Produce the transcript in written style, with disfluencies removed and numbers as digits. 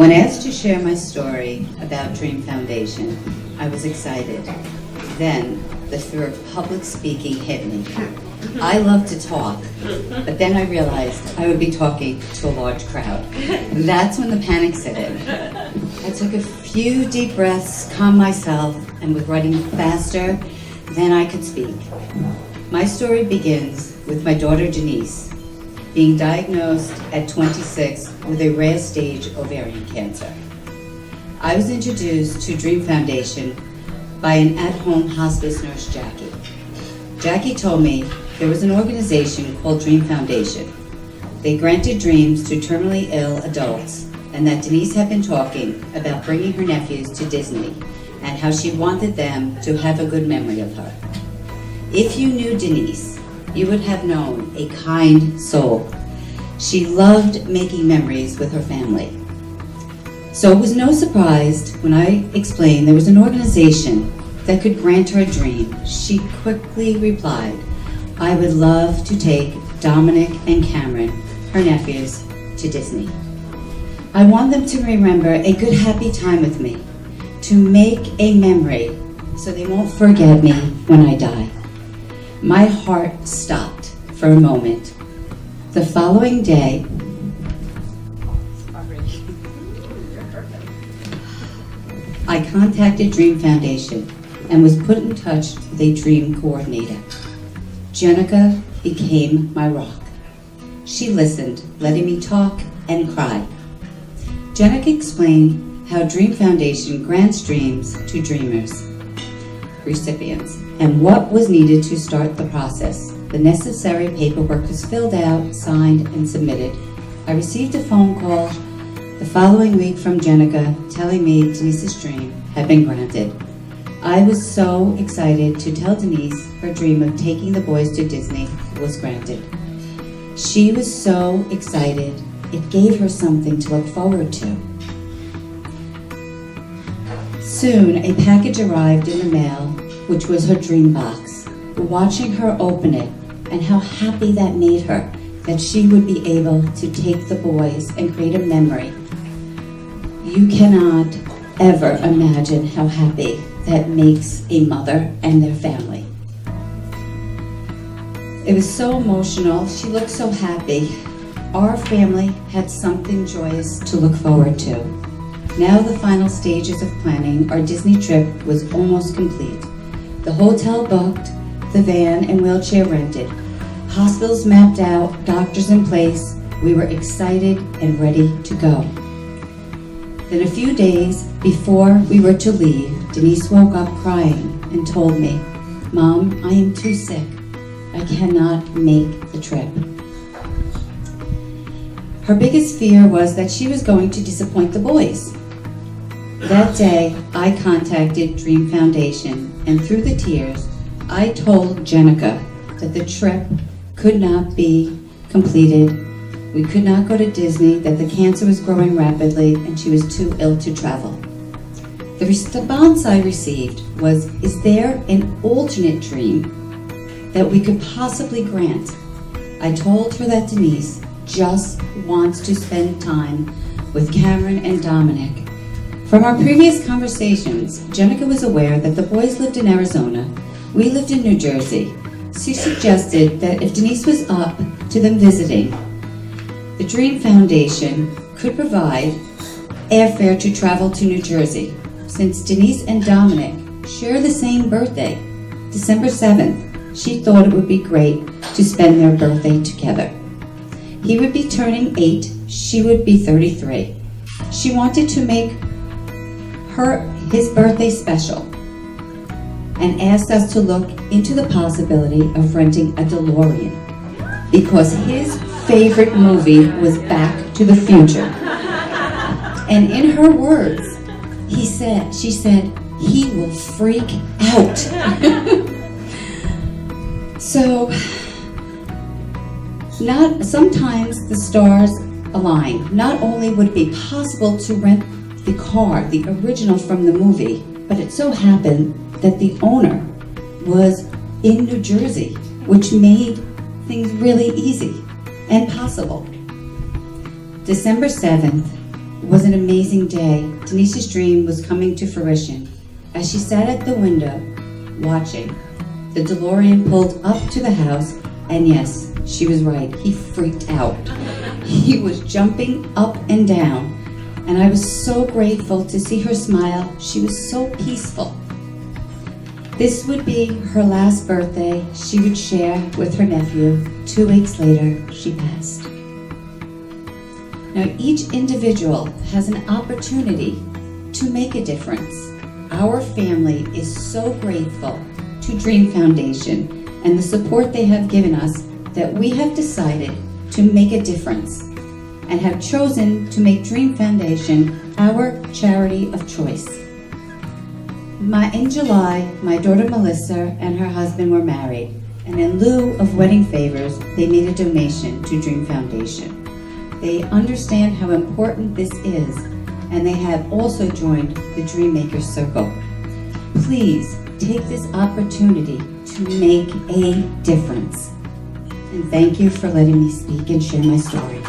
When asked to share my story about Dream Foundation, I was excited. Then, the fear of public speaking hit me. I love to talk, but then I realized I would be talking to a large crowd. That's when the panic set in. I took a few deep breaths, calmed myself, and was writing faster than I could speak. My story begins with my daughter Denise being diagnosed at 26 with a rare stage ovarian cancer. I was introduced to Dream Foundation by an at-home hospice nurse, Jackie. Jackie told me there was an organization called Dream Foundation. They granted dreams to terminally ill adults, and that Denise had been talking about bringing her nephews to Disney and how she wanted them to have a good memory of her. If you knew Denise, you would have known a kind soul. She loved making memories with her family. So it was no surprise when I explained there was an organization that could grant her a dream. She quickly replied, I would love to take Dominic and Cameron, her nephews, to Disney. I want them to remember a good, happy time with me, to make a memory so they won't forget me when I die. My heart stopped for a moment. The following day, I contacted Dream Foundation and was put in touch with a dream coordinator. Jenica became my rock. She listened, letting me talk and cry. Jenica explained how Dream Foundation grants dreams to dreamers, recipients, and what was needed to start the process. The necessary paperwork was filled out, signed, and submitted. I received a phone call the following week from Jenica telling me Denise's dream had been granted. I was so excited to tell Denise her dream of taking the boys to Disney was granted. She was so excited, it gave her something to look forward to. Soon, a package arrived in the mail, which was her dream box. Watching her open it and how happy that made her, that she would be able to take the boys and create a memory. You cannot ever imagine how happy that makes a mother and their family. It was so emotional. She looked so happy. Our family had something joyous to look forward to. Now the final stages of planning our Disney trip was almost complete. The hotel booked, the van and wheelchair rented, hospitals mapped out, doctors in place. We were excited and ready to go. Then a few days before we were to leave, Denise woke up crying and told me, Mom, I am too sick. I cannot make the trip. Her biggest fear was that she was going to disappoint the boys. That day, I contacted Dream Foundation, and through the tears, I told Jenica that the trip could not be completed. We could not go to Disney, that the cancer was growing rapidly, and she was too ill to travel. The response I received was, is there an alternate dream that we could possibly grant? I told her that Denise just wants to spend time with Cameron and Dominic. From our previous conversations, Jenica was aware that the boys lived in Arizona. We lived in New Jersey. She suggested that if Denise was up to them visiting, the Dream Foundation could provide airfare to travel to New Jersey. Since Denise and Dominic share the same birthday, December 7th, she thought it would be great to spend their birthday together. He would be turning 8, she would be 33. She wanted to make his birthday special and asked us to look into the possibility of renting a DeLorean because his favorite movie was Back to the Future. And in her words, she said, he will freak out. So, sometimes the stars align. Not only would it be possible to rent the car, the original from the movie, but it so happened that the owner was in New Jersey, which made things really easy and possible. December 7th, It was an amazing day. Denise's dream was coming to fruition. As she sat at the window, watching, the DeLorean pulled up to the house, and yes, she was right, he freaked out. He was jumping up and down, and I was so grateful to see her smile. She was so peaceful. This would be her last birthday she would share with her nephew. 2 weeks later, she passed. Now, each individual has an opportunity to make a difference. Our family is so grateful to Dream Foundation and the support they have given us that we have decided to make a difference and have chosen to make Dream Foundation our charity of choice. In July, my daughter Melissa and her husband were married, and in lieu of wedding favors, they made a donation to Dream Foundation. They understand how important this is, and they have also joined the Dream Makers Circle. Please take this opportunity to make a difference. And thank you for letting me speak and share my story.